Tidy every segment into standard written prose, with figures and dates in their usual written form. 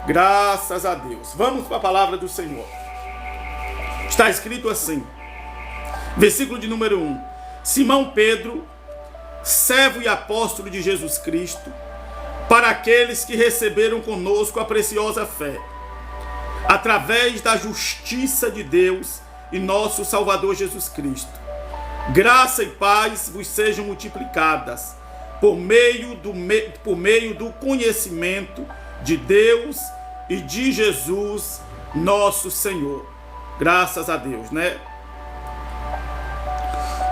Graças a Deus. Vamos para a palavra do Senhor. Está escrito assim, versículo de número 1. Simão Pedro, servo e apóstolo de Jesus Cristo, para aqueles que receberam conosco a preciosa fé, através da justiça de Deus e nosso Salvador Jesus Cristo. Graça e paz vos sejam multiplicadas por meio do conhecimento de Deus e de Jesus, nosso Senhor. Graças a Deus, né?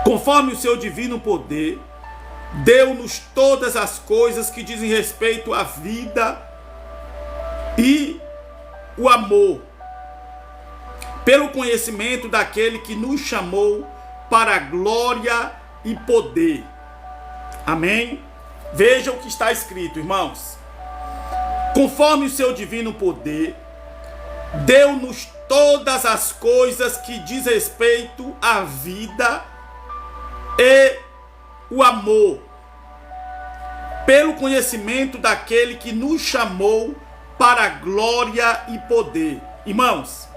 Conforme o seu divino poder, deu-nos todas as coisas que dizem respeito à vida e o amor, pelo conhecimento daquele que nos chamou para a glória e poder. Amém? Veja o que está escrito, irmãos. Conforme o seu divino poder, deu-nos todas as coisas que diz respeito à vida e o amor, pelo conhecimento daquele que nos chamou para a glória e poder. Irmãos,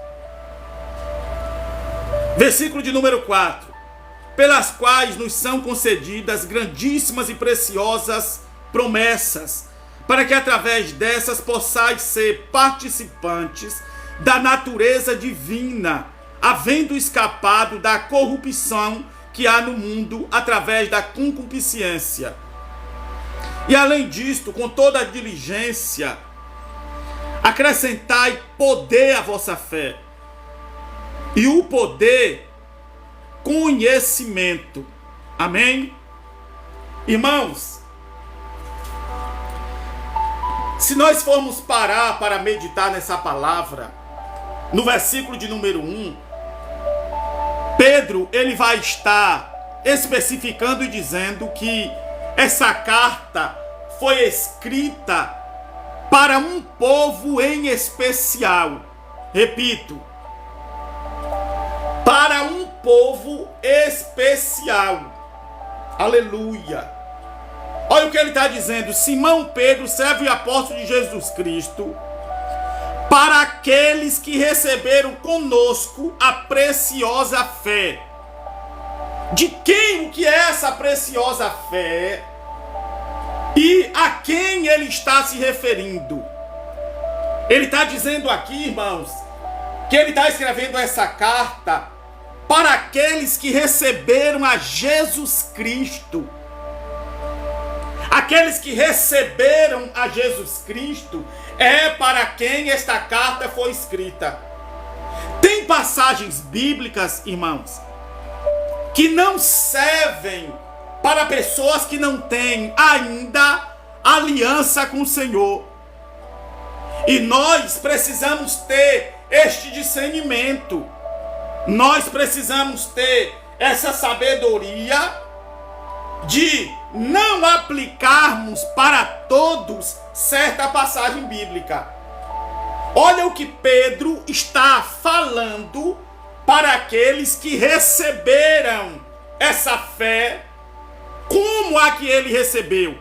versículo de número 4. Pelas quais nos são concedidas grandíssimas e preciosas promessas, para que através dessas possais ser participantes da natureza divina, havendo escapado da corrupção que há no mundo através da concupiscência. E além disto, com toda a diligência, acrescentai poder à vossa fé, e o poder, conhecimento. Amém? Irmãos, se nós formos parar para meditar nessa palavra, no versículo de número 1, Pedro, ele vai estar especificando e dizendo que essa carta foi escrita para um povo em especial. Repito, para um povo especial. Aleluia. Olha o que ele está dizendo. Simão Pedro, servo e apóstolo de Jesus Cristo, para aqueles que receberam conosco a preciosa fé. De quem o que é essa preciosa fé? E a quem ele está se referindo? Ele está dizendo aqui, irmãos, que ele está escrevendo essa carta para aqueles que receberam a Jesus Cristo. Aqueles que receberam a Jesus Cristo é para quem esta carta foi escrita. Tem passagens bíblicas, irmãos, que não servem para pessoas que não têm ainda aliança com o Senhor. E nós precisamos ter este discernimento. Nós precisamos ter essa sabedoria de não aplicarmos para todos certa passagem bíblica. Olha o que Pedro está falando para aqueles que receberam essa fé, como a que ele recebeu.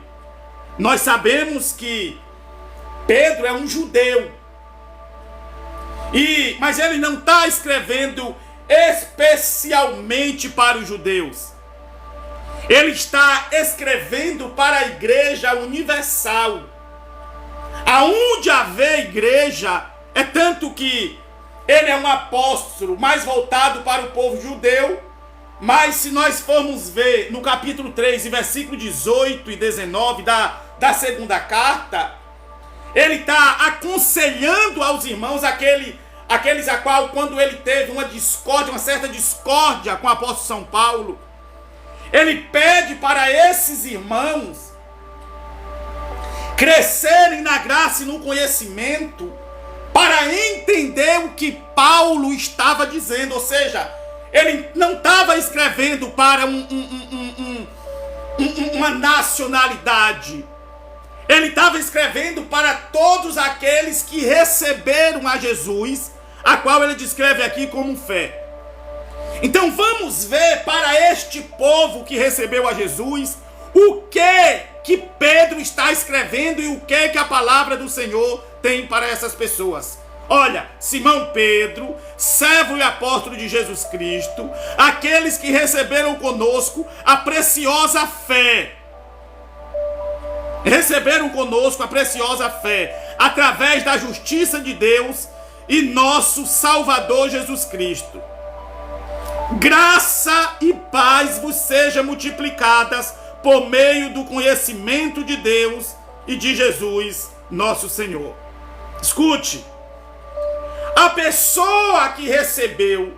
Nós sabemos que Pedro é um judeu, mas ele não está escrevendo especialmente para os judeus. Ele está escrevendo para a igreja universal. Aonde haver igreja, é tanto que ele é um apóstolo mais voltado para o povo judeu. Mas se nós formos ver no capítulo 3, versículo 18 e 19 da segunda carta, ele está aconselhando aos irmãos aqueles a qual, quando ele teve uma certa discórdia com o apóstolo São Paulo, ele pede para esses irmãos crescerem na graça e no conhecimento para entender o que Paulo estava dizendo. Ou seja, ele não estava escrevendo para uma nacionalidade. Ele estava escrevendo para todos aqueles que receberam a Jesus, a qual ele descreve aqui como fé. Então vamos ver para este povo que recebeu a Jesus o que Pedro está escrevendo e o que a palavra do Senhor tem para essas pessoas. Olha, Simão Pedro, servo e apóstolo de Jesus Cristo, aqueles que receberam conosco a preciosa fé. Receberam conosco a preciosa fé, através da justiça de Deus e nosso Salvador Jesus Cristo. Graça e paz vos sejam multiplicadas por meio do conhecimento de Deus e de Jesus, nosso Senhor. Escute, a pessoa que recebeu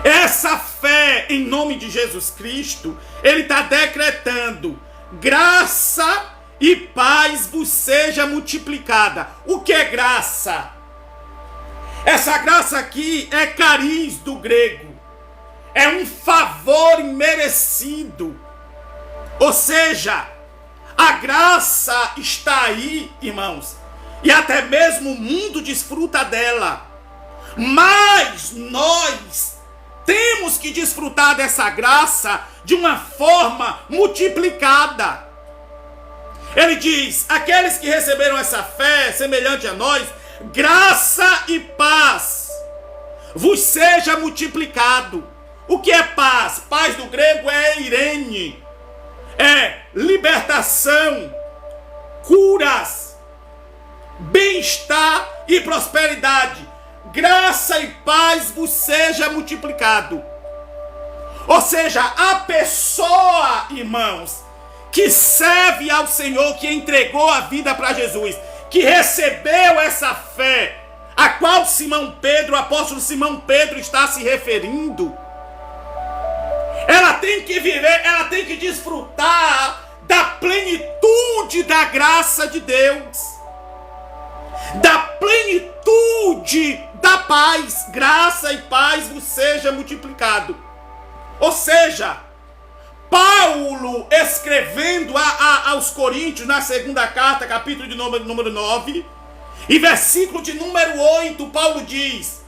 essa fé em nome de Jesus Cristo, ele está decretando: graça e paz vos seja multiplicada. O que é graça? Essa graça aqui é cariz do grego. É um favor imerecido. Ou seja, a graça está aí, irmãos, e até mesmo o mundo desfruta dela. Mas nós temos que desfrutar dessa graça de uma forma multiplicada. Ele diz: aqueles que receberam essa fé semelhante a nós, graça e paz vos seja multiplicado. O que é paz? Paz do grego é eirene, é libertação, curas, bem-estar e prosperidade. Graça e paz vos seja multiplicado. Ou seja, a pessoa, irmãos, que serve ao Senhor, que entregou a vida para Jesus, que recebeu essa fé, a qual Simão Pedro, o apóstolo Simão Pedro está se referindo, ela tem que viver, ela tem que desfrutar da plenitude da graça de Deus, da plenitude da paz. Graça e paz vos seja multiplicado. Ou seja, Paulo escrevendo aos Coríntios, na segunda carta, capítulo de número 9, e versículo de número 8, Paulo diz: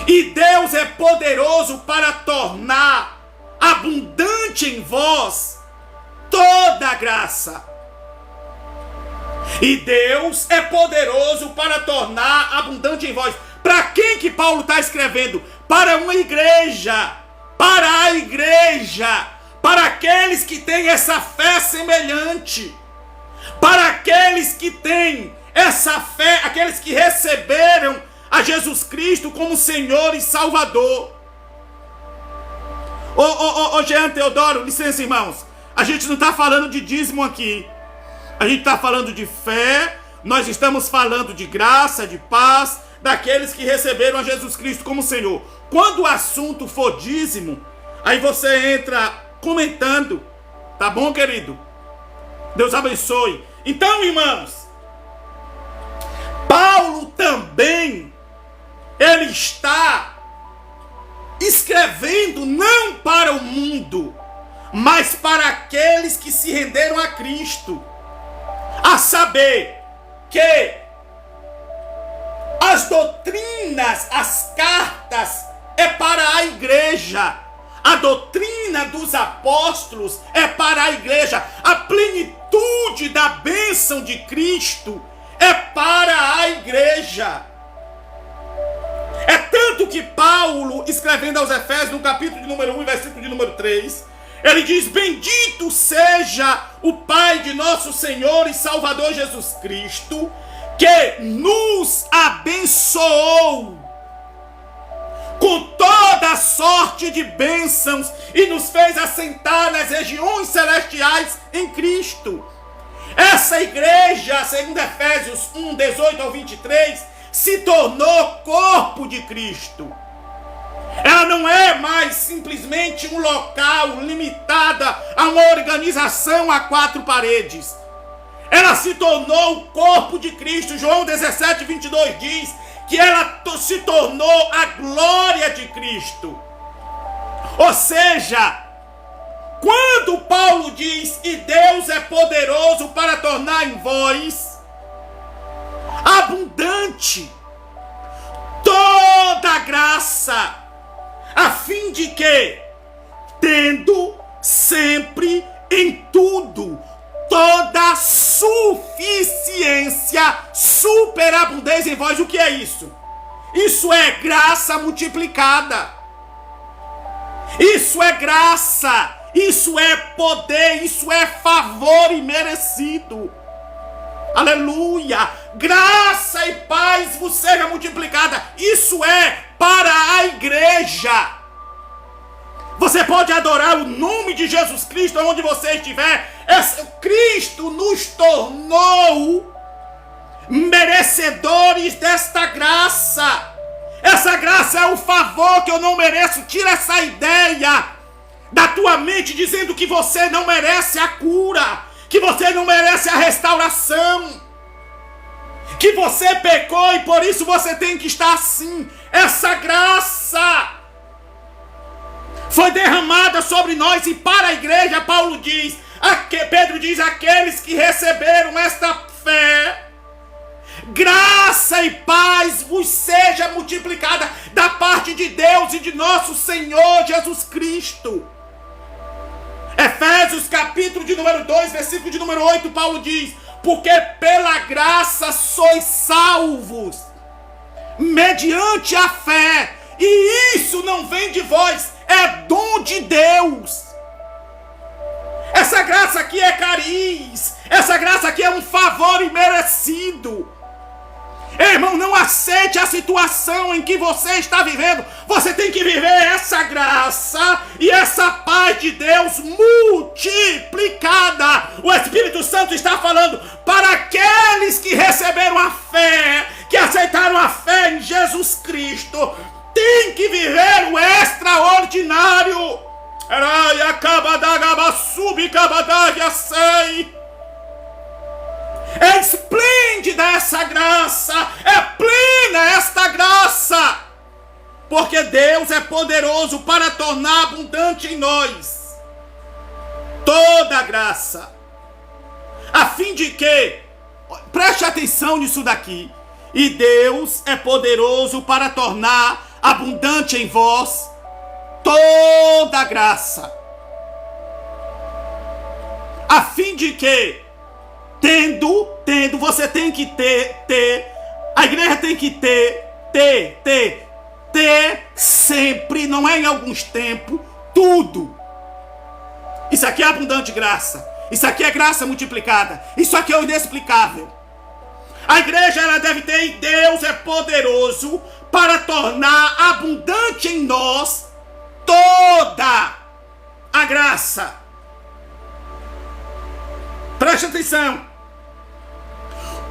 e Deus é poderoso para tornar abundante em vós toda a graça. E Deus é poderoso para tornar abundante em vós. Para quem que Paulo está escrevendo? Para uma igreja. Para a igreja. Para aqueles que têm essa fé semelhante. Para aqueles que têm essa fé, aqueles que receberam a Jesus Cristo como Senhor e Salvador. Ô Jean Teodoro, licença, irmãos. A gente não está falando de dízimo aqui. A gente está falando de fé. Nós estamos falando de graça, de paz, daqueles que receberam a Jesus Cristo como Senhor. Quando o assunto for dízimo, aí você entra comentando. Tá bom, querido? Deus abençoe. Então, irmãos, Paulo também, ele está escrevendo não para o mundo, mas para aqueles que se renderam a Cristo. A saber, que as doutrinas, as cartas, é para a igreja. A doutrina dos apóstolos é para a igreja. A plenitude da bênção de Cristo é para a igreja. É tanto que Paulo, escrevendo aos Efésios, no capítulo de número 1, versículo de número 3, ele diz: bendito seja o Pai de nosso Senhor e Salvador Jesus Cristo, que nos abençoou com toda sorte de bênçãos e nos fez assentar nas regiões celestiais em Cristo. Essa igreja, segundo Efésios 1, 18 ao 23, se tornou corpo de Cristo. Ela não é mais simplesmente um local limitada a uma organização a quatro paredes. Ela se tornou o corpo de Cristo. João 17, 22 diz que ela se tornou a glória de Cristo. Ou seja, quando Paulo diz: e Deus é poderoso para tornar em vós abundante toda a graça, a fim de que, tendo sempre em tudo toda suficiência, superabundância em vós. O que é isso? Isso é graça multiplicada. Isso é graça. Isso é poder. Isso é favor imerecido. Aleluia. Graça e paz vos seja multiplicada. Isso é para a igreja. Você pode adorar o nome de Jesus Cristo onde você estiver. Cristo nos tornou merecedores desta graça. Essa graça é um favor que eu não mereço. Tira essa ideia da tua mente dizendo que você não merece a cura, que você não merece a restauração, que você pecou e por isso você tem que estar assim. Essa graça foi derramada sobre nós e para a igreja. Pedro diz, aqueles que receberam esta fé, graça e paz vos seja multiplicada da parte de Deus e de nosso Senhor Jesus Cristo. Efésios capítulo de número 2, versículo de número 8, Paulo diz, porque pela graça sois salvos, mediante a fé, e isso não vem de vós, é dom de Deus. Essa graça aqui é cariz, essa graça aqui é um favor imerecido. Irmão, não aceite a situação em que você está vivendo. Você tem que viver essa graça e essa paz de Deus multiplicada. O Espírito Santo está falando para aqueles que receberam a fé, que aceitaram a fé em Jesus Cristo. Tem que viver o extraordinário. É esplêndida essa graça, é plena esta graça, porque Deus é poderoso para tornar abundante em nós toda a graça, a fim de que, preste atenção nisso daqui, e Deus é poderoso para tornar abundante em vós toda a graça, a fim de que, tendo, você tem que ter, a igreja tem que ter sempre, não é em alguns tempos, tudo. Isso aqui é abundante graça, isso aqui é graça multiplicada, isso aqui é o inexplicável. A igreja, ela deve ter, e Deus é poderoso para tornar abundante em nós toda a graça. Preste atenção.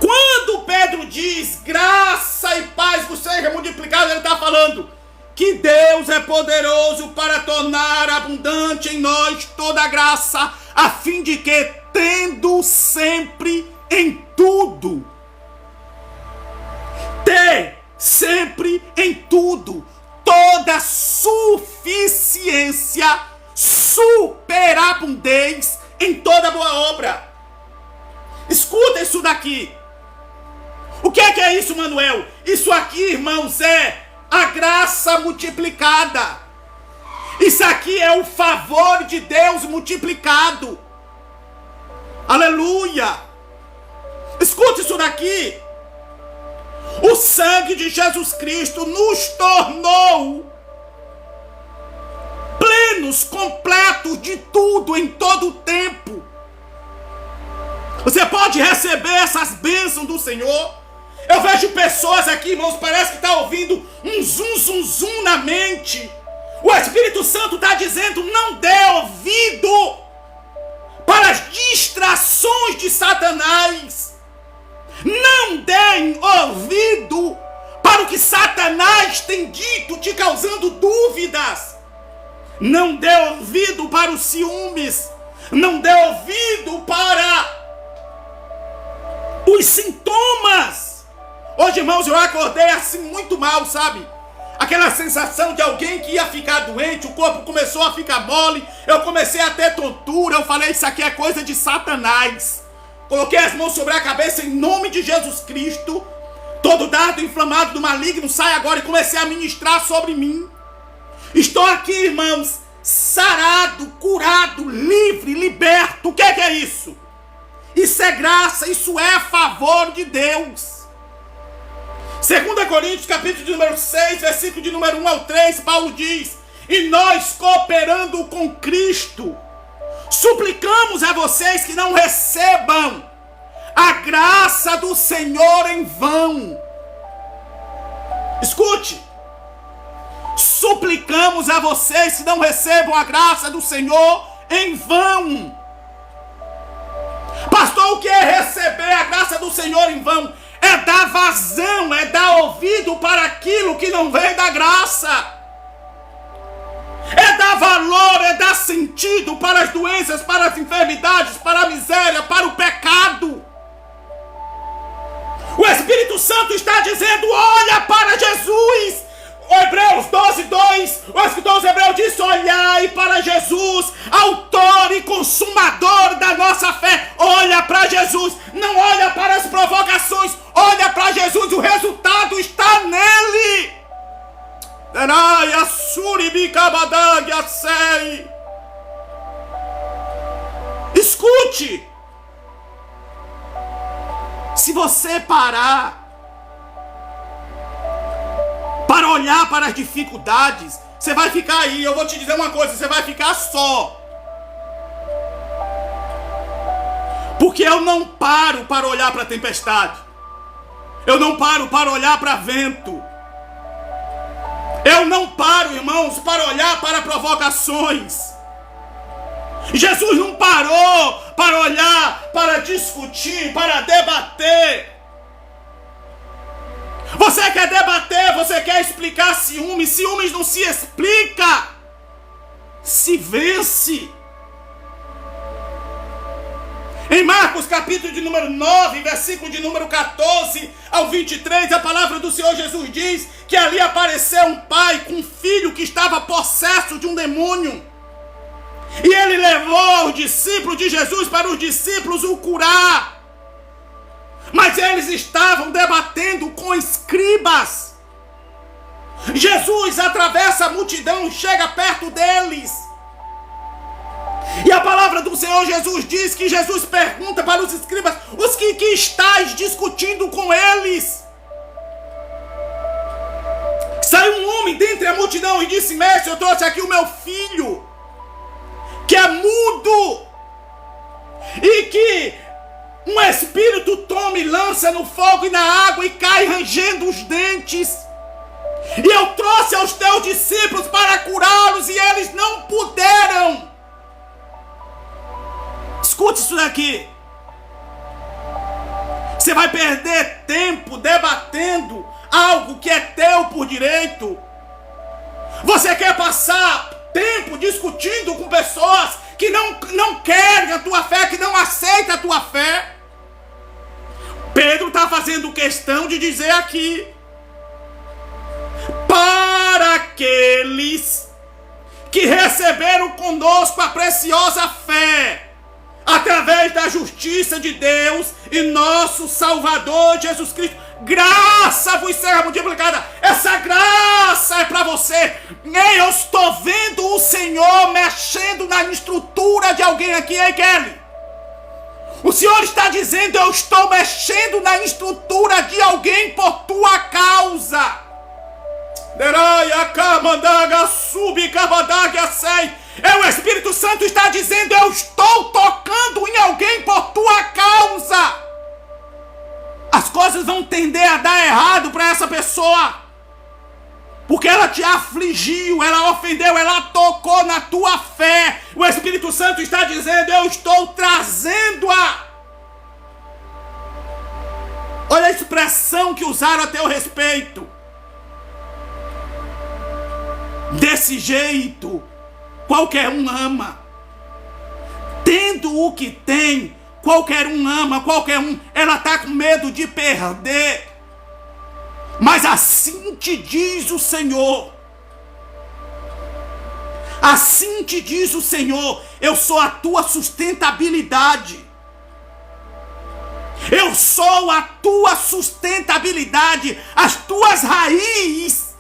Quando Pedro diz graça e paz vos seja multiplicado, ele está falando que Deus é poderoso para tornar abundante em nós toda a graça, a fim de que, tendo sempre em tudo, ter sempre em tudo, toda suficiência, superabundez em toda boa obra. Escuta isso daqui. O que é isso, Manuel? Isso aqui, irmãos, é a graça multiplicada. Isso aqui é o favor de Deus multiplicado. Aleluia. Escute isso daqui. O sangue de Jesus Cristo nos tornou plenos, completos de tudo em todo o tempo. Você pode receber essas bênçãos do Senhor. Eu vejo pessoas aqui, irmãos, parece que está ouvindo um zum na mente. O Espírito Santo está dizendo, não dê ouvido para as distrações de Satanás. Não deem ouvido para o que Satanás tem dito, te causando dúvidas. Não dê ouvido para os ciúmes. Não dê ouvido para os sintomas. Hoje, irmãos, eu acordei assim muito mal, sabe? Aquela sensação de alguém que ia ficar doente, o corpo começou a ficar mole, eu comecei a ter tontura, eu falei, isso aqui é coisa de Satanás. Coloquei as mãos sobre a cabeça em nome de Jesus Cristo. Todo dardo inflamado do maligno sai agora, e comecei a ministrar sobre mim. Estou aqui, irmãos, sarado, curado, livre, liberto. O que é isso? Isso é graça, isso é a favor de Deus. 2 Coríntios, capítulo de número 6, versículo de número 1 ao 3, Paulo diz: e nós, cooperando com Cristo, suplicamos a vocês que não recebam a graça do Senhor em vão. Escute. Suplicamos a vocês que não recebam a graça do Senhor em vão. Pastor, o que é receber a graça do Senhor em vão? É dar vazão, é dar ouvido para aquilo que não vem da graça. É dar valor, é dar sentido para as doenças, para as enfermidades, para a miséria, para o pecado. O Espírito Santo está dizendo: olha para Jesus. Hebreus 12:2, o escritor aos Hebreus disse: olhai para Jesus, autor e consumador da nossa fé. Olha para Jesus, não olha para as provocações, olha para Jesus, o resultado está nele. Escute, se você parar para olhar para as dificuldades, você vai ficar aí. Eu vou te dizer uma coisa: você vai ficar só. Porque eu não paro para olhar para a tempestade. Eu não paro para olhar para vento. Eu não paro, irmãos, para olhar para provocações. Jesus não parou para olhar, para discutir, para debater. Você quer debater, você quer explicar ciúmes. Ciúmes não se explica, se vence. Em Marcos capítulo de número 9, versículo de número 14 ao 23, a palavra do Senhor Jesus diz que ali apareceu um pai com um filho que estava possesso de um demônio. E ele levou os discípulos de Jesus para os discípulos o curar. Mas eles estavam debatendo com escribas. Jesus atravessa a multidão, chega perto deles. E a palavra do Senhor Jesus diz que Jesus pergunta para os escribas: os que estáis discutindo com eles? Saiu um homem dentre a multidão e disse: mestre, eu trouxe aqui o meu filho, que é mudo, e que um espírito toma e lança no fogo e na água e cai rangendo os dentes. E eu trouxe aos teus discípulos para curá-los e eles não puderam. Escute isso daqui. Você vai perder tempo debatendo algo que é teu por direito? Você quer passar tempo discutindo com pessoas que não querem a tua fé, que não aceitam a tua fé? Pedro está fazendo questão de dizer aqui: para aqueles que receberam conosco a preciosa fé, através da justiça de Deus e nosso Salvador Jesus Cristo, graça vos seja multiplicada. Essa graça é para você. Eu estou vendo o Senhor mexendo na estrutura de alguém aqui, hein, Kelly? O Senhor está dizendo: eu estou mexendo na estrutura de alguém por tua causa. O Espírito Santo está dizendo: eu estou tocando em alguém por tua causa. As coisas vão tender a dar errado para essa pessoa, porque ela te afligiu, ela ofendeu, ela tocou na tua fé. O Espírito Santo está dizendo: eu estou trazendo-a. Olha a expressão que usaram a teu respeito. Desse jeito, qualquer um ama. Tendo o que tem, qualquer um ama, qualquer um. Ela está com medo de perder. Mas assim te diz o Senhor. Assim te diz o Senhor: eu sou a tua sustentabilidade. Eu sou a tua sustentabilidade. As tuas raízes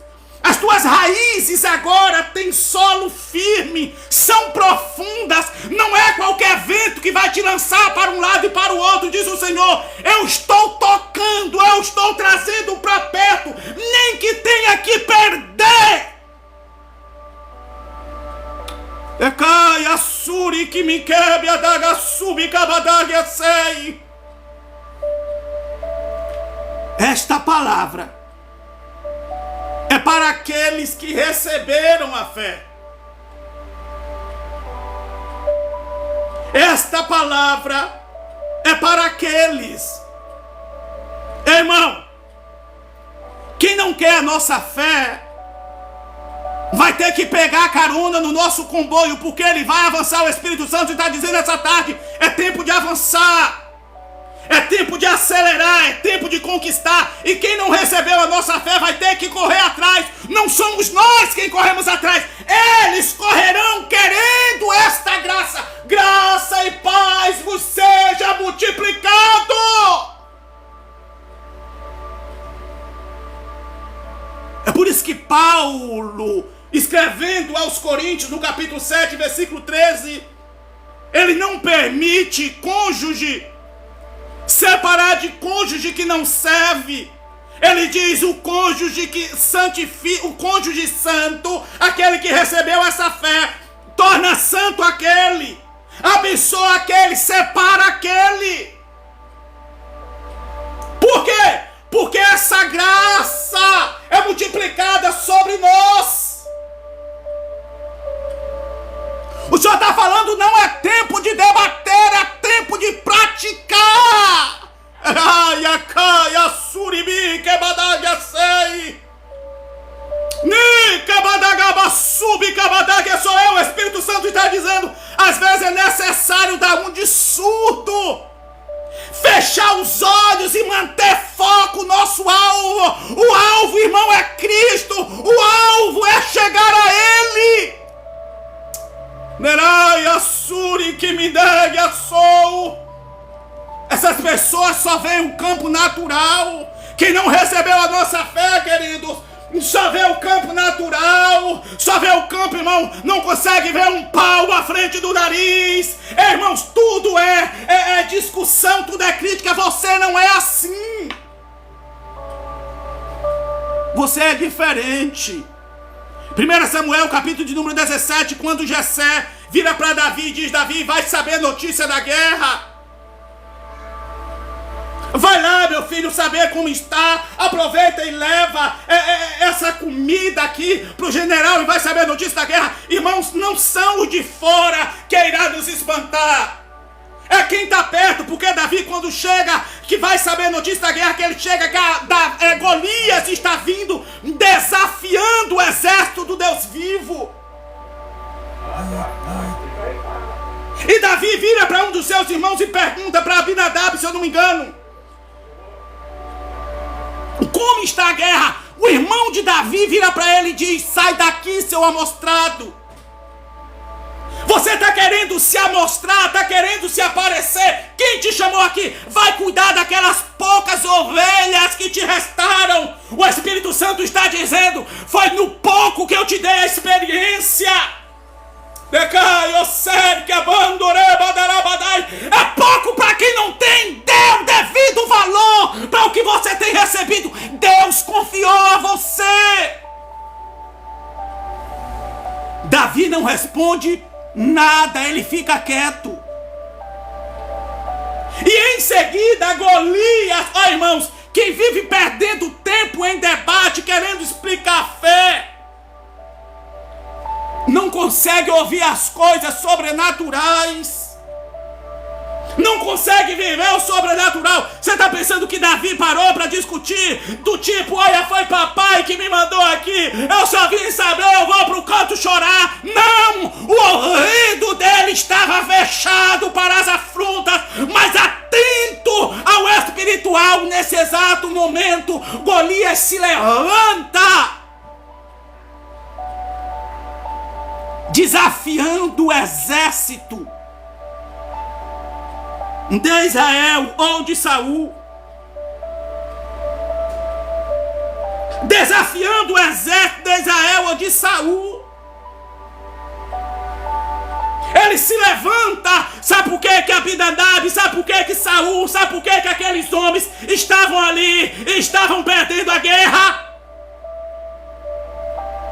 As tuas raízes agora têm solo firme, são profundas. Não é qualquer vento que vai te lançar para um lado e para o outro, diz o Senhor. Eu estou tocando, eu estou trazendo para perto, nem que tenha que perder. Esta palavra é para aqueles que receberam a fé. Esta palavra é para aqueles, irmão, quem não quer a nossa fé vai ter que pegar carona no nosso comboio, porque ele vai avançar. O Espírito Santo está dizendo essa tarde, é tempo de avançar. É tempo de acelerar, é tempo de conquistar. E quem não recebeu a nossa fé vai ter que correr atrás. Não somos nós quem corremos atrás. Eles correrão querendo esta graça. Graça e paz vos seja multiplicado. É por isso que Paulo, escrevendo aos Coríntios, no capítulo 7, versículo 13, ele não permite cônjuge separar de cônjuge que não serve. Ele diz: o cônjuge que santifica, o cônjuge santo, aquele que recebeu essa fé, torna santo aquele, abençoa aquele, separa aquele. Por quê? Porque essa graça é multiplicada sobre nós. O Senhor está falando, não é tempo de debater, é tempo de praticar. Sou eu, o Espírito Santo está dizendo, às vezes é necessário dar um de surdo, fechar os olhos e manter foco no nosso alvo. O alvo, irmão, é Cristo. O alvo é chegar a Ele. Essas pessoas só veem o campo natural. Quem não recebeu a nossa fé, queridos, só vê o campo natural, só vê o campo, irmão, não consegue ver um pau à frente do nariz. Irmãos, tudo é discussão, tudo é crítica. Você não é assim. Você é diferente. 1 Samuel, capítulo de número 17, quando Jessé vira para Davi e diz: Davi, vai saber notícia da guerra. Vai lá, meu filho, saber como está. Aproveita e leva essa comida aqui para o general e vai saber a notícia da guerra. Irmãos, não são os de fora que irá nos espantar. É quem está perto, porque Davi, quando chega, que vai saber a notícia da guerra, que ele chega, que Golias está vindo, desafiando o exército do Deus vivo. E Davi vira para um dos seus irmãos e pergunta para Abinadab, se eu não me engano, como está a guerra? O irmão de Davi vira para ele e diz: sai daqui, seu amostrado. Você está querendo se amostrar, está querendo se aparecer. Quem te chamou aqui? Vai cuidar daquelas poucas ovelhas que te restaram. O Espírito Santo está dizendo: foi no pouco que eu te dei a experiência. É pouco para quem não tem. Dê o devido valor para o que você tem recebido. Deus confiou a você. Davi não responde nada, ele fica quieto. E em seguida Golias, irmãos, quem vive perdendo tempo em debate, querendo explicar a fé, não consegue ouvir as coisas sobrenaturais, não consegue viver o sobrenatural. Você está pensando que Davi parou para discutir? Do tipo: olha, foi papai que me mandou aqui, eu só vim saber, eu vou para o canto chorar. Não! O ouvido dele estava fechado para as afrontas, mas atento ao espiritual. Nesse exato momento, Golias se levanta, desafiando o exército de Israel ou de Saul. desafiando o exército de Israel ou de Saul. Ele se levanta. Sabe por que Abinadab, sabe por que Saul, sabe por que aqueles homens estavam ali e estavam perdendo a guerra?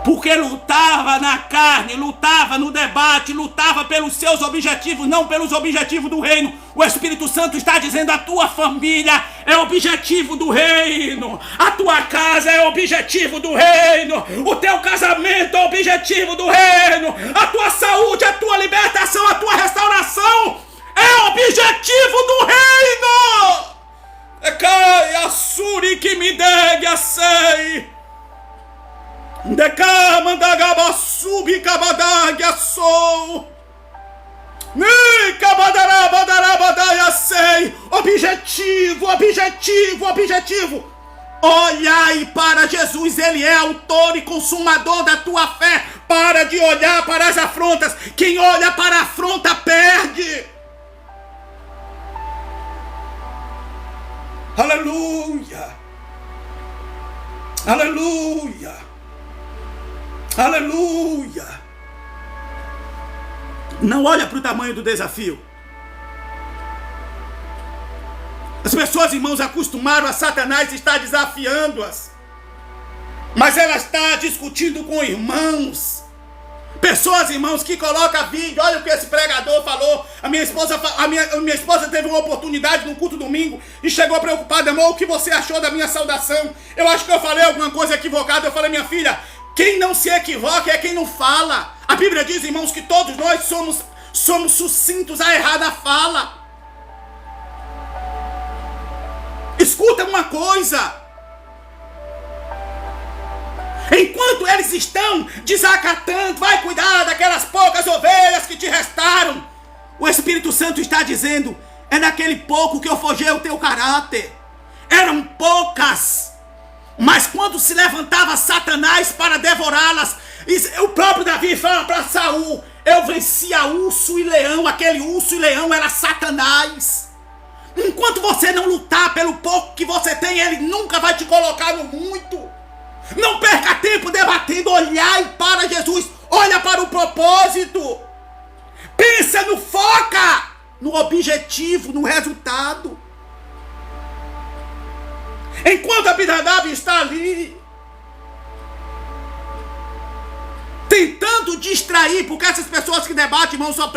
Porque lutava na carne, lutava no debate, lutava pelos seus objetivos, não pelos objetivos do reino. O Espírito Santo está dizendo: a tua família é objetivo do reino, a tua casa é objetivo do reino, o teu casamento é objetivo do reino, a tua saúde, a tua libertação, a tua restauração é objetivo do reino. Cai a suri que me dê a sei. Objetivo. Olhai para Jesus, Ele é autor e consumador da tua fé. Para de olhar para as afrontas. Quem olha para a afronta perde. Aleluia. Aleluia. Aleluia. Não olha para o tamanho do desafio. As pessoas, irmãos, acostumaram a Satanás estar desafiando-as, mas ela está discutindo com irmãos. Pessoas, irmãos, que colocam vídeo. Olha o que esse pregador falou. A minha esposa teve uma oportunidade no culto domingo e chegou preocupada: amor, o que você achou da minha saudação? Eu acho que eu falei alguma coisa equivocada. Eu falei: minha filha, quem não se equivoca é quem não fala. A Bíblia diz, irmãos, que todos nós somos sucintos à errada fala. Escuta uma coisa. Enquanto eles estão desacatando, vai cuidar daquelas poucas ovelhas que te restaram, o Espírito Santo está dizendo: é naquele pouco que eu forjei o teu caráter. Eram poucas, mas quando se levantava Satanás para devorá-las, o próprio Davi fala para Saul: eu vencia urso e leão. Aquele urso e leão era Satanás. Enquanto você não lutar pelo pouco que você tem, ele nunca vai te colocar no muito. Não perca tempo debatendo. Olhai para Jesus. Olha para o propósito. Pensa no foca, no objetivo, no resultado. Enquanto Abinadab está ali tentando distrair, porque essas pessoas que debatem, irmão, só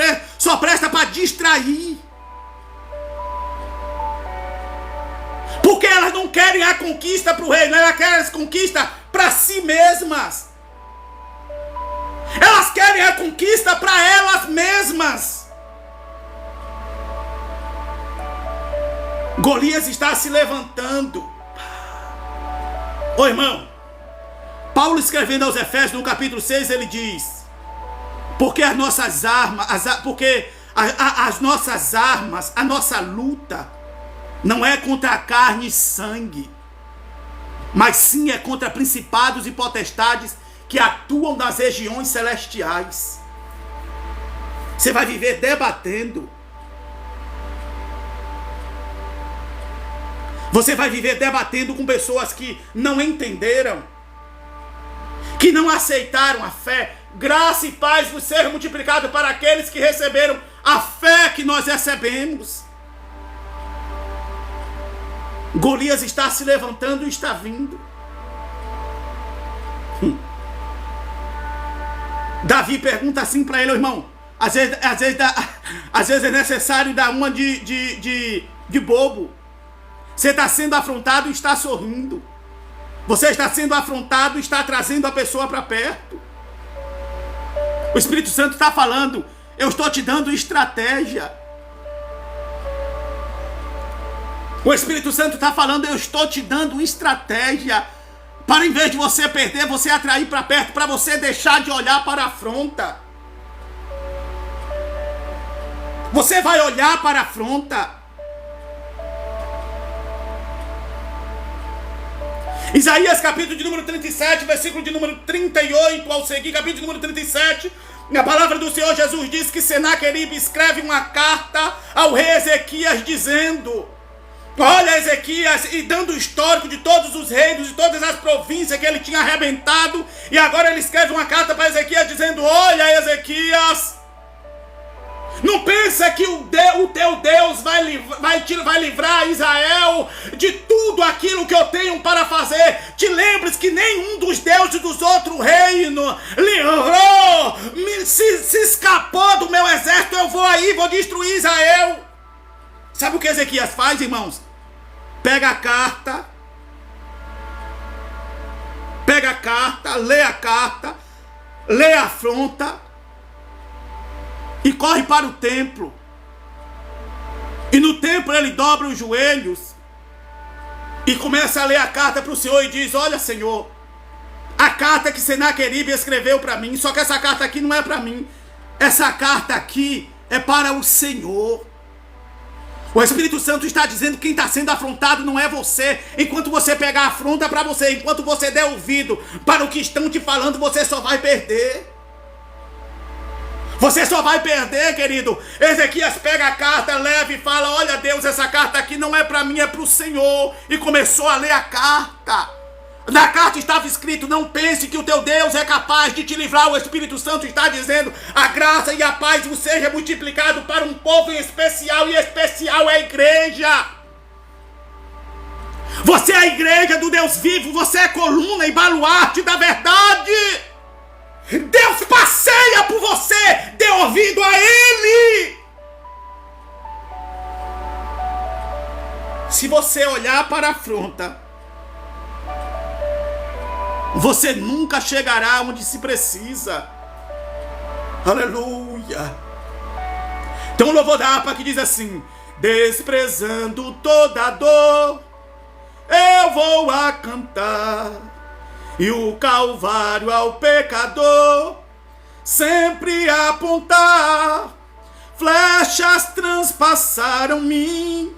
presta para distrair. Porque elas não querem a conquista para o reino, elas querem a conquista para si mesmas. Elas querem a conquista para elas mesmas. Golias está se levantando. Ô irmão, Paulo escrevendo aos Efésios no capítulo 6, ele diz: porque as nossas armas, as nossas armas, a nossa luta não é contra a carne e sangue, mas sim é contra principados e potestades que atuam nas regiões celestiais. Você vai viver debatendo. Você vai viver debatendo com pessoas que não entenderam, que não aceitaram a fé. Graça e paz vos seja multiplicado para aqueles que receberam a fé que nós recebemos. Golias está se levantando e está vindo. Davi pergunta assim para ele: oh, irmão, às vezes é necessário dar uma de bobo. Você está sendo afrontado e está sorrindo. Você está sendo afrontado e está trazendo a pessoa para perto. O Espírito Santo está falando: eu estou te dando estratégia. O Espírito Santo está falando: eu estou te dando estratégia para, em vez de você perder, você atrair para perto, para você deixar de olhar para a afronta. Você vai olhar para a afronta. Isaías capítulo de número 37, versículo de número 38 ao seguir, capítulo de número 37, a palavra do Senhor Jesus diz que Senaqueribe escreve uma carta ao rei Ezequias dizendo: Olha Ezequias, e dando o histórico de todos os reinos, de todas as províncias que ele tinha arrebentado, e agora ele escreve uma carta para Ezequias dizendo: olha Ezequias, não pensa que o teu Deus vai livrar Israel de tudo aquilo que eu tenho para fazer. Te lembres que nenhum dos deuses dos outros reinos livrou, se escapou do meu exército. Eu vou aí, vou destruir Israel. Sabe o que Ezequias faz, irmãos? Pega a carta, lê a afronta e corre para o templo. E no templo ele dobra os joelhos e começa a ler a carta para o Senhor e diz: olha Senhor, a carta que Senaqueribe escreveu para mim, só que essa carta aqui não é para mim, essa carta aqui é para o Senhor. O Espírito Santo está dizendo que quem está sendo afrontado não é você. Enquanto você pegar a afronta para você, enquanto você der ouvido para o que estão te falando, você só vai perder. Você só vai perder, querido. Ezequias pega a carta, leva e fala: olha Deus, essa carta aqui não é para mim, é para o Senhor. E começou a ler a carta. Na carta estava escrito: não pense que o teu Deus é capaz de te livrar. O Espírito Santo está dizendo: a graça e a paz vos seja multiplicado para um povo em especial, e especial é a igreja. Você é a igreja do Deus vivo, você é coluna e baluarte da verdade. Deus passeia por você, dê ouvido a Ele. Se você olhar para a afronta, você nunca chegará onde se precisa. Aleluia. Tem um louvor da harpa que diz assim: desprezando toda dor, eu vou a cantar, e o Calvário ao pecador sempre a apontar. Flechas transpassaram-me,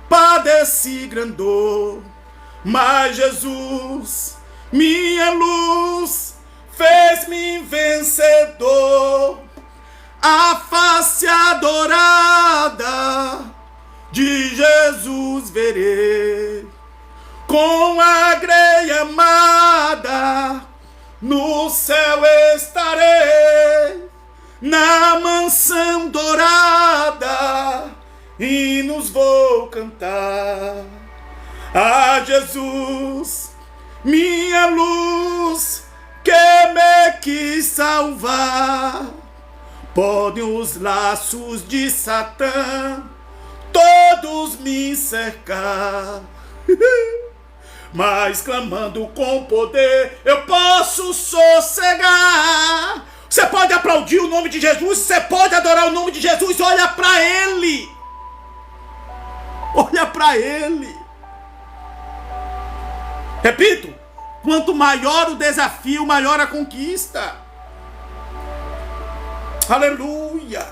padeci grandor, mas Jesus, minha luz, fez-me vencedor. A face adorada de Jesus verei, com a grei amada no céu estarei, na mansão dourada hinos vou cantar. A Jesus, minha luz, que me quis salvar. Podem os laços de Satã todos me cercar, mas clamando com poder eu posso sossegar. Você pode aplaudir o nome de Jesus, você pode adorar o nome de Jesus. Olha para Ele, olha para Ele. Repito, quanto maior o desafio, maior a conquista. Aleluia,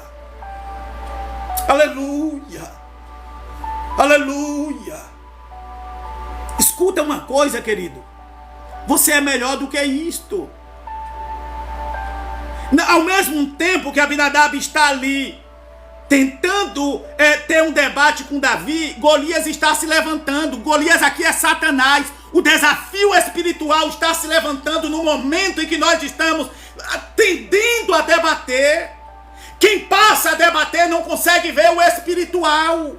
aleluia, aleluia. Escuta uma coisa, querido, você é melhor do que isto. Ao mesmo tempo que Abinadab está ali tentando ter um debate com Davi, Golias está se levantando. Golias aqui é Satanás. O desafio espiritual está se levantando no momento em que nós estamos tendendo a debater. Quem passa a debater não consegue ver o espiritual.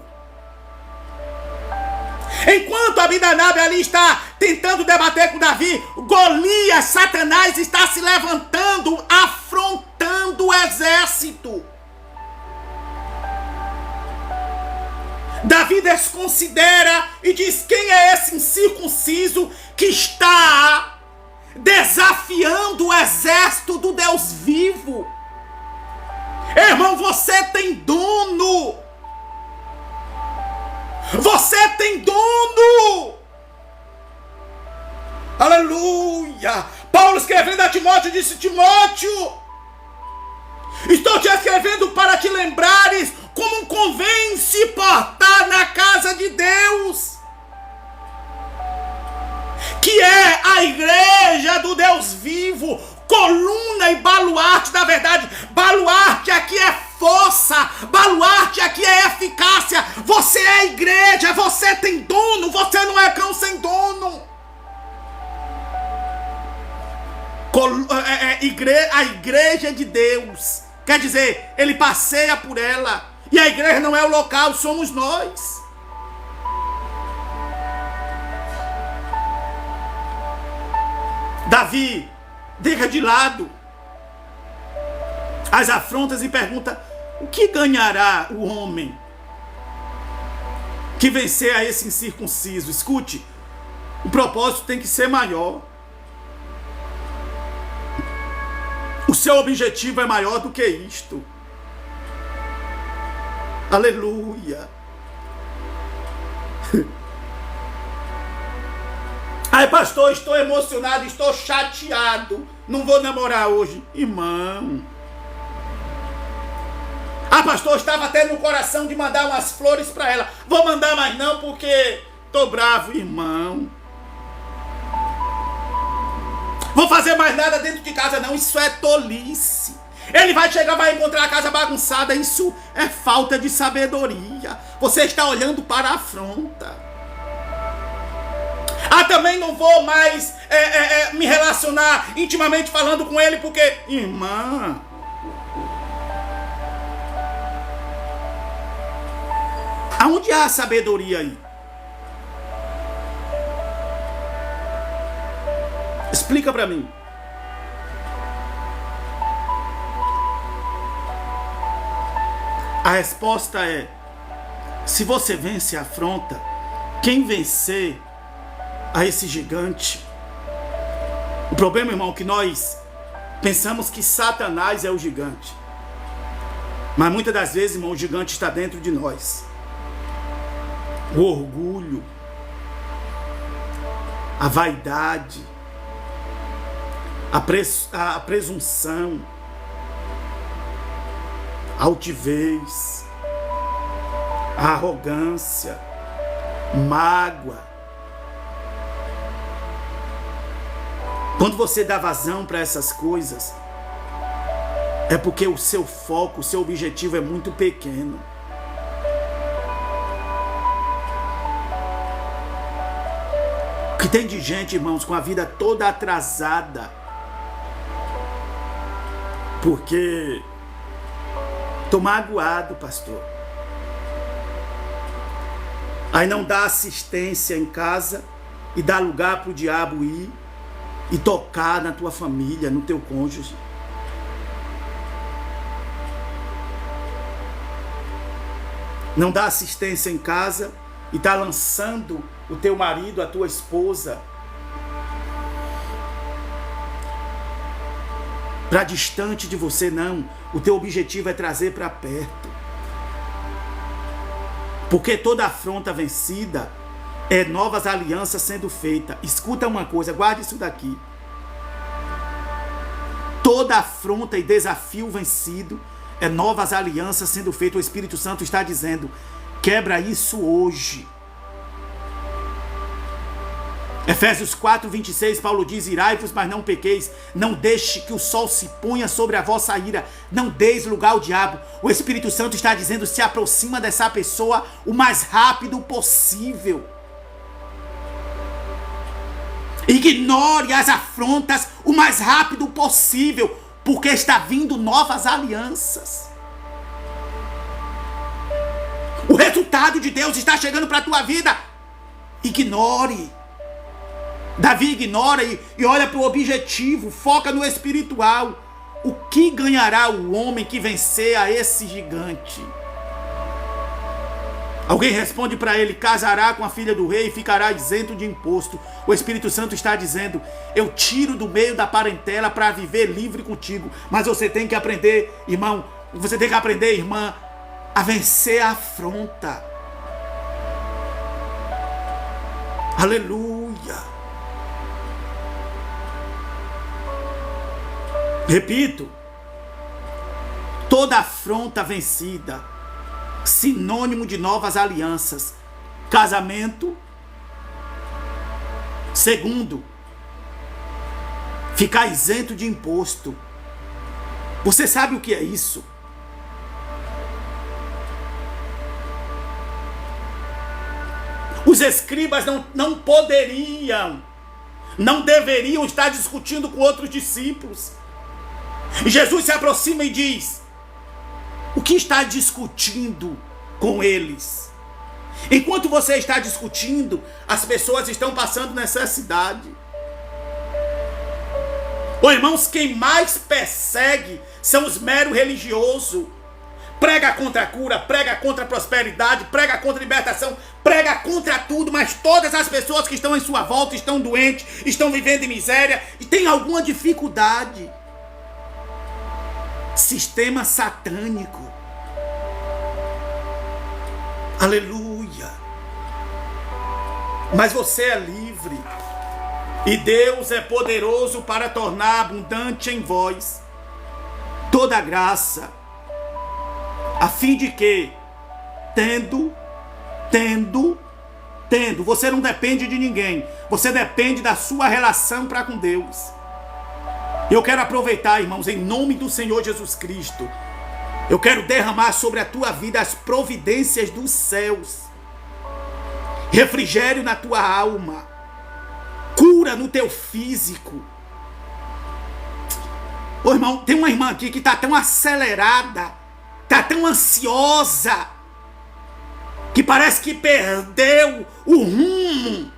Enquanto Abinadab ali está tentando debater com Davi, Golias, Satanás, está se levantando, afrontando o exército. Davi desconsidera e diz: quem é esse incircunciso que está desafiando o exército do Deus vivo? Irmão, você tem dono. Você tem dono. Aleluia. Paulo escrevendo a Timóteo disse: Timóteo, estou te escrevendo para te lembrares como convém se portar na casa de Deus, que é a igreja do Deus vivo, coluna e baluarte da verdade. Baluarte aqui é força, baluarte aqui é eficácia. Você é a igreja, você tem dono, você não é cão sem dono. A igreja de Deus, quer dizer, ele passeia por ela. E a igreja não é o local, somos nós. Davi deixa de lado as afrontas e pergunta: o que ganhará o homem que vencer a esse incircunciso? Escute, o propósito tem que ser maior. O seu objetivo é maior do que isto. Aleluia. Ai, pastor, estou emocionado, estou chateado, não vou namorar hoje. Irmão. Ah, pastor, estava até no coração de mandar umas flores para ela. Vou mandar mais não porque estou bravo. Irmão. Vou fazer mais nada dentro de casa não, isso é tolice. Ele vai chegar, vai encontrar a casa bagunçada, isso é falta de sabedoria. Você está olhando para a afronta. Ah, também não vou mais me relacionar intimamente falando com ele, porque... Irmã... Aonde há sabedoria aí? Explica para mim. A resposta é: se você vence a afronta, quem vencer a esse gigante? O problema, irmão, é que nós pensamos que Satanás é o gigante. Mas muitas das vezes, irmão, o gigante está dentro de nós. O orgulho, a vaidade, a presunção, a altivez, a arrogância, mágoa. Quando você dá vazão para essas coisas, é porque o seu foco, o seu objetivo é muito pequeno. O que tem de gente, irmãos, com a vida toda atrasada, porque tô magoado, pastor. Aí não dá assistência em casa e dá lugar para o diabo ir e tocar na tua família, no teu cônjuge. Não dá assistência em casa e tá lançando o teu marido, a tua esposa, para distante de você. Não, o teu objetivo é trazer para perto. Porque toda afronta vencida é novas alianças sendo feitas. Escuta uma coisa, guarde isso daqui. Toda afronta e desafio vencido é novas alianças sendo feitas. O Espírito Santo está dizendo: quebra isso hoje. Efésios 4:26, Paulo diz: irai-vos, mas não pequeis, não deixe que o sol se ponha sobre a vossa ira, não deis lugar ao diabo. O Espírito Santo está dizendo: se aproxima dessa pessoa o mais rápido possível. Ignore as afrontas o mais rápido possível, porque está vindo novas alianças. O resultado de Deus está chegando para a tua vida. Ignore. Davi ignora e olha para o objetivo, foca no espiritual. O que ganhará o homem que vencer a esse gigante? Alguém responde para ele: casará com a filha do rei e ficará isento de imposto. O Espírito Santo está dizendo: eu tiro do meio da parentela para viver livre contigo. Mas você tem que aprender, irmão, você tem que aprender, irmã, a vencer a afronta. Aleluia. Repito, toda afronta vencida, sinônimo de novas alianças. Casamento. Segundo, ficar isento de imposto. Você sabe o que é isso? Os escribas não poderiam, não deveriam estar discutindo com outros discípulos. E Jesus se aproxima e diz: o que está discutindo com eles? Enquanto você está discutindo, as pessoas estão passando necessidade. Ô irmãos, quem mais persegue são os meros religiosos. Prega contra a cura, prega contra a prosperidade, prega contra a libertação, prega contra tudo, mas todas as pessoas que estão em sua volta estão doentes, estão vivendo em miséria e têm alguma dificuldade. Sistema satânico. Aleluia. Mas você é livre. E Deus é poderoso para tornar abundante em vós toda a graça, a fim de que, tendo, você não depende de ninguém, você depende da sua relação para com Deus. Eu quero aproveitar, irmãos, em nome do Senhor Jesus Cristo, eu quero derramar sobre a tua vida as providências dos céus, refrigério na tua alma, cura no teu físico. Ô irmão, tem uma irmã aqui que está tão acelerada, está tão ansiosa, que parece que perdeu o rumo.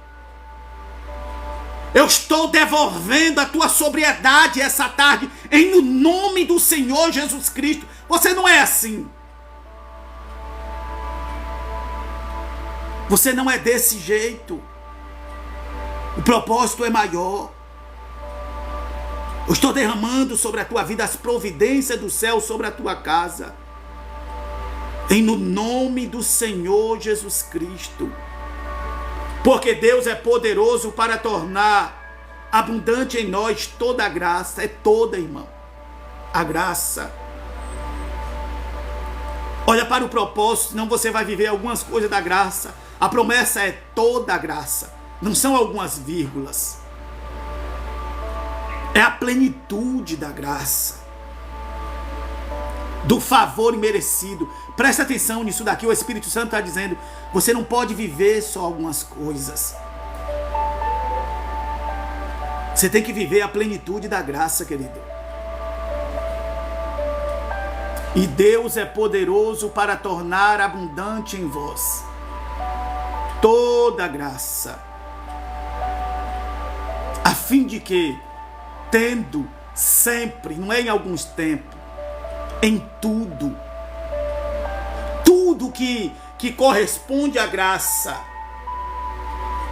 Eu estou devolvendo a tua sobriedade essa tarde, em nome do Senhor Jesus Cristo. Você não é assim. Você não é desse jeito. O propósito é maior. Eu estou derramando sobre a tua vida as providências do céu sobre a tua casa. Em nome do Senhor Jesus Cristo. Porque Deus é poderoso para tornar abundante em nós toda a graça. É toda, irmão. A graça. Olha para o propósito, senão você vai viver algumas coisas da graça. A promessa é toda a graça. Não são algumas vírgulas. É a plenitude da graça. Do favor imerecido. Presta atenção nisso daqui. O Espírito Santo está dizendo: você não pode viver só algumas coisas. Você tem que viver a plenitude da graça, querido. E Deus é poderoso para tornar abundante em vós toda a graça, a fim de que, tendo sempre, não é em alguns tempos, em tudo que corresponde à graça,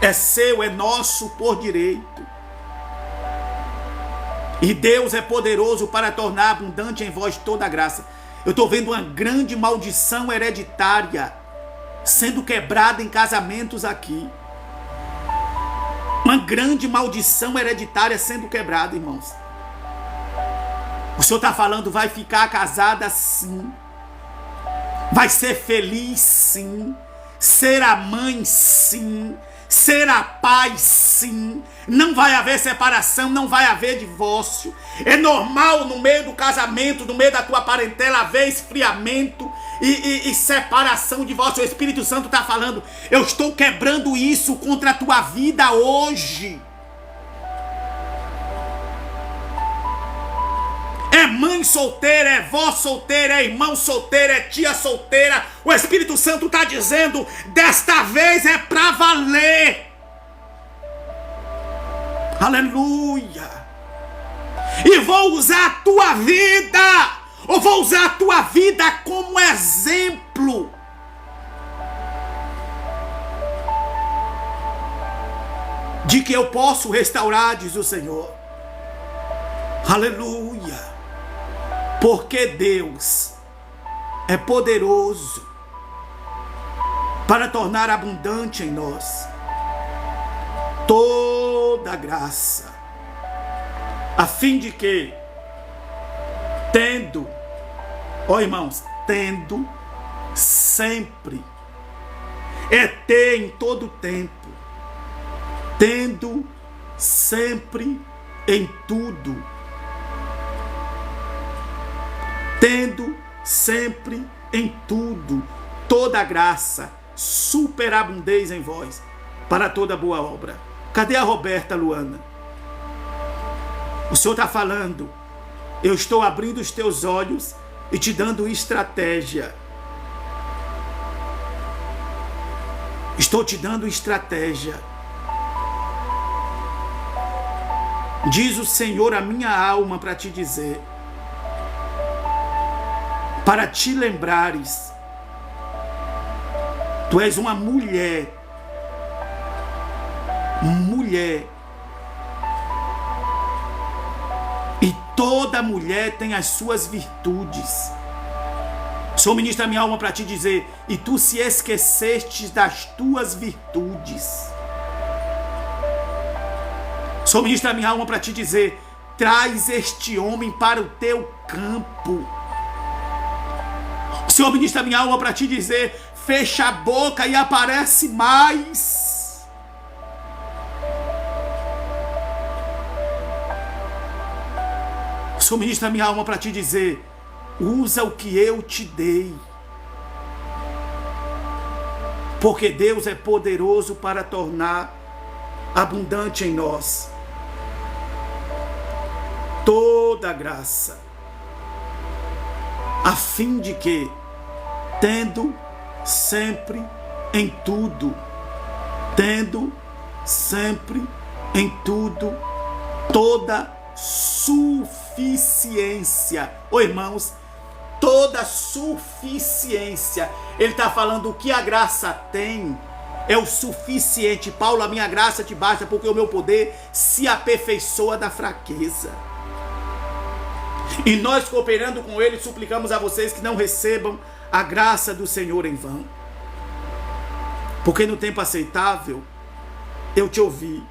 é seu, é nosso por direito. E Deus é poderoso para tornar abundante em vós toda a graça. Eu estou vendo uma grande maldição hereditária sendo quebrada em casamentos aqui. Uma grande maldição hereditária sendo quebrada, irmãos. O Senhor está falando: vai ficar casada sim. Vai ser feliz sim. Será mãe sim. Será pai sim. Não vai haver separação, não vai haver divórcio. É normal no meio do casamento, no meio da tua parentela, haver esfriamento e separação, divórcio. O Espírito Santo está falando: eu estou quebrando isso contra a tua vida hoje. É mãe solteira, é vó solteira, é irmão solteiro, é tia solteira. O Espírito Santo está dizendo: desta vez é para valer. Aleluia. E vou usar a tua vida, ou vou usar a tua vida como exemplo. De que eu posso restaurar, diz o Senhor. Aleluia. Porque Deus é poderoso para tornar abundante em nós toda a graça, a fim de que, tendo, ó irmãos, tendo sempre, é ter em todo tempo, tendo sempre em tudo, tendo sempre em tudo toda a graça superabundez em vós, para toda boa obra. Cadê a Roberta, Luana? O Senhor está falando, eu estou abrindo os teus olhos e te dando estratégia. Estou te dando estratégia. Diz o Senhor a minha alma para te dizer, para te lembrares, tu és uma mulher, e toda mulher tem as suas virtudes. Sou ministro da minha alma para te dizer, e tu se esqueceste das tuas virtudes. Sou ministro da minha alma para te dizer, traz este homem para o teu campo. Senhor, ministro da minha alma para te dizer, fecha a boca e aparece mais. Senhor, ministro da minha alma para te dizer, usa o que eu te dei. Porque Deus é poderoso para tornar abundante em nós toda graça, a fim de que, tendo sempre em tudo toda suficiência. Ô irmãos, toda suficiência. Ele está falando o que a graça tem é o suficiente. Paulo, a minha graça te basta, porque o meu poder se aperfeiçoa da fraqueza. E nós, cooperando com ele, suplicamos a vocês que não recebam a graça do Senhor em vão. Porque no tempo aceitável eu te ouvi,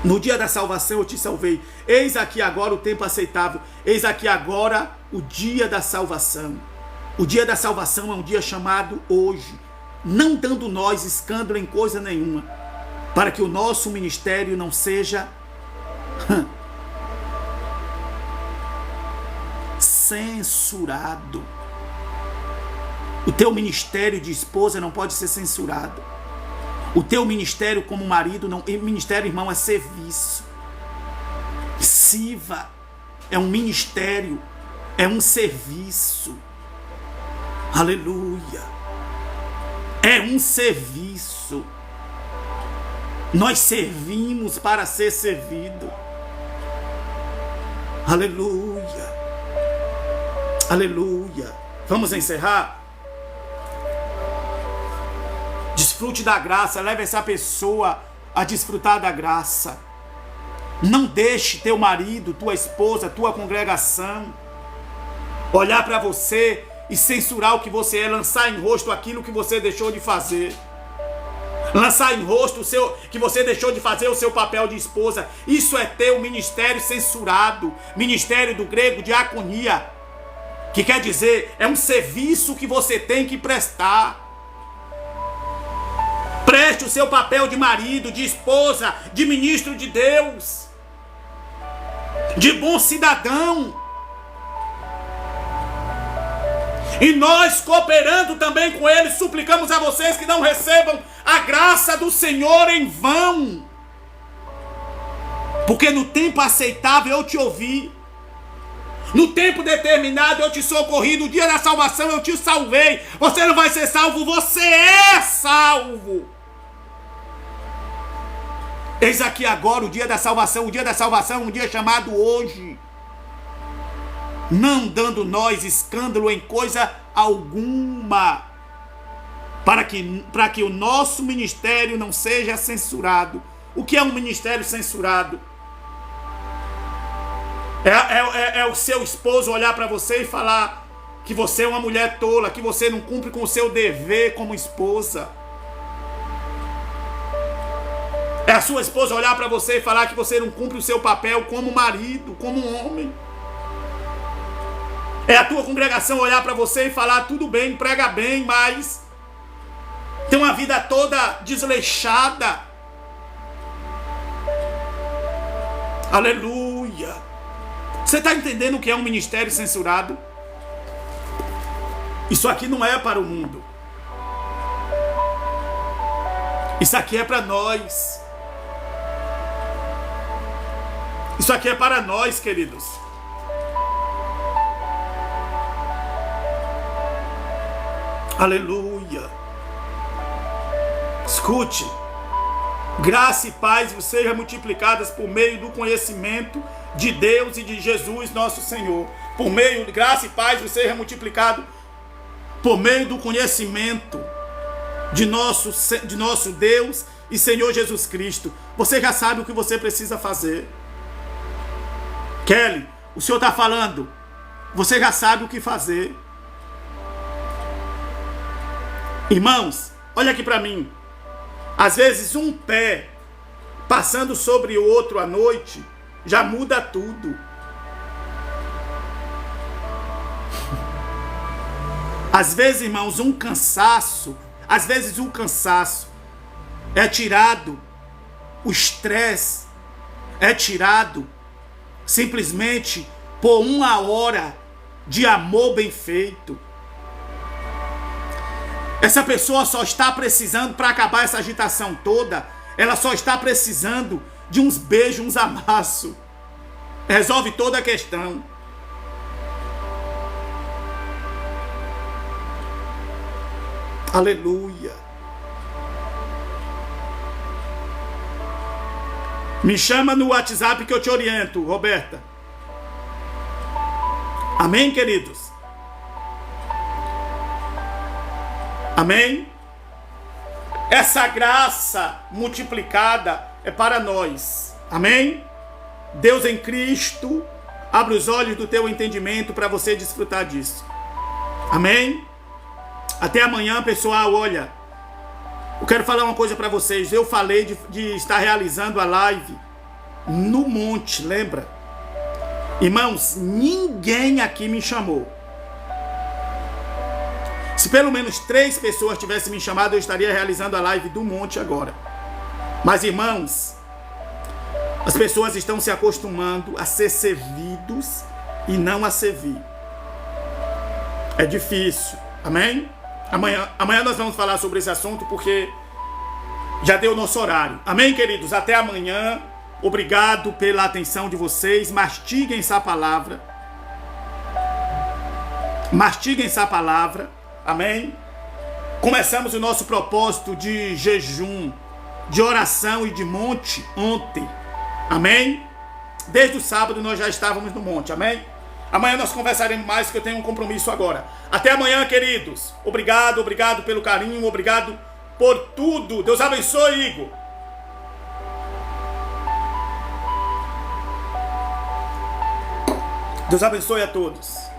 no dia da salvação eu te salvei. Eis aqui agora o tempo aceitável, eis aqui agora o dia da salvação. O dia da salvação é um dia chamado hoje, não dando nós escândalo em coisa nenhuma, para que o nosso ministério não seja censurado. O teu ministério de esposa não pode ser censurado. O teu ministério como marido, não. Ministério, irmão, é serviço. Siva é um ministério, é um serviço. Aleluia. É um serviço. Nós servimos para ser servido. Aleluia. Aleluia. Vamos encerrar? Desfrute da graça, leve essa pessoa a desfrutar da graça. Não deixe teu marido, tua esposa, tua congregação olhar para você e censurar o que você é, lançar em rosto aquilo que você deixou de fazer. Lançar em rosto que você deixou de fazer o seu papel de esposa. Isso é ter o ministério censurado. Ministério do grego, diaconia, que quer dizer, é um serviço que você tem que prestar. Preste o seu papel de marido, de esposa, de ministro de Deus, de bom cidadão. E nós, cooperando também com ele, suplicamos a vocês que não recebam a graça do Senhor em vão. Porque no tempo aceitável eu te ouvi. No tempo determinado eu te socorri. No dia da salvação eu te salvei. Você não vai ser salvo, você é salvo. Eis aqui agora o dia da salvação. O dia da salvação é um dia chamado hoje. Não dando nós escândalo em coisa alguma, para que o nosso ministério não seja censurado. O que é um ministério censurado? É o seu esposo olhar para você e falar que você é uma mulher tola, que você não cumpre com o seu dever como esposa. É a sua esposa olhar para você e falar que você não cumpre o seu papel como marido, como homem. É a tua congregação olhar para você e falar, tudo bem, prega bem, mas tem uma vida toda desleixada. Aleluia. Você está entendendo o que é um ministério censurado? Isso aqui não é para o mundo. Isso aqui é para nós. Isso aqui é para nós, queridos. Aleluia. Escute. Graça e paz vos sejam multiplicadas por meio do conhecimento de Deus e de Jesus nosso Senhor. Por meio de graça e paz vos sejam multiplicado por meio do conhecimento de nosso Deus e Senhor Jesus Cristo. Você já sabe o que você precisa fazer. Kelly, o Senhor está falando. Você já sabe o que fazer. Irmãos, olha aqui para mim. Às vezes um pé passando sobre o outro à noite já muda tudo. Às vezes, irmãos, um cansaço é tirado, o estresse é tirado simplesmente por 1 hora de amor bem feito. Essa pessoa só está precisando, para acabar essa agitação toda, ela só está precisando de uns beijos, uns amassos. Resolve toda a questão. Aleluia. Me chama no WhatsApp que eu te oriento, Roberta. Amém, queridos? Amém? Essa graça multiplicada é para nós. Amém? Deus em Cristo, abre os olhos do teu entendimento para você desfrutar disso. Amém? Até amanhã, pessoal. Olha, eu quero falar uma coisa para vocês. Eu falei de estar realizando a live no monte, lembra? Irmãos, ninguém aqui me chamou. Se pelo menos 3 pessoas tivessem me chamado, eu estaria realizando a live do monte agora. Mas, irmãos, as pessoas estão se acostumando a ser servidos e não a servir. É difícil. Amém? Amanhã nós vamos falar sobre esse assunto, porque já deu o nosso horário. Amém, queridos? Até amanhã. Obrigado pela atenção de vocês. Mastiguem essa palavra. Mastiguem essa palavra. Amém? Começamos o nosso propósito de jejum, de oração e de monte ontem. Amém? Desde o sábado nós já estávamos no monte. Amém? Amanhã nós conversaremos mais, que eu tenho um compromisso agora. Até amanhã, queridos. Obrigado pelo carinho, obrigado por tudo. Deus abençoe, Igor. Deus abençoe a todos.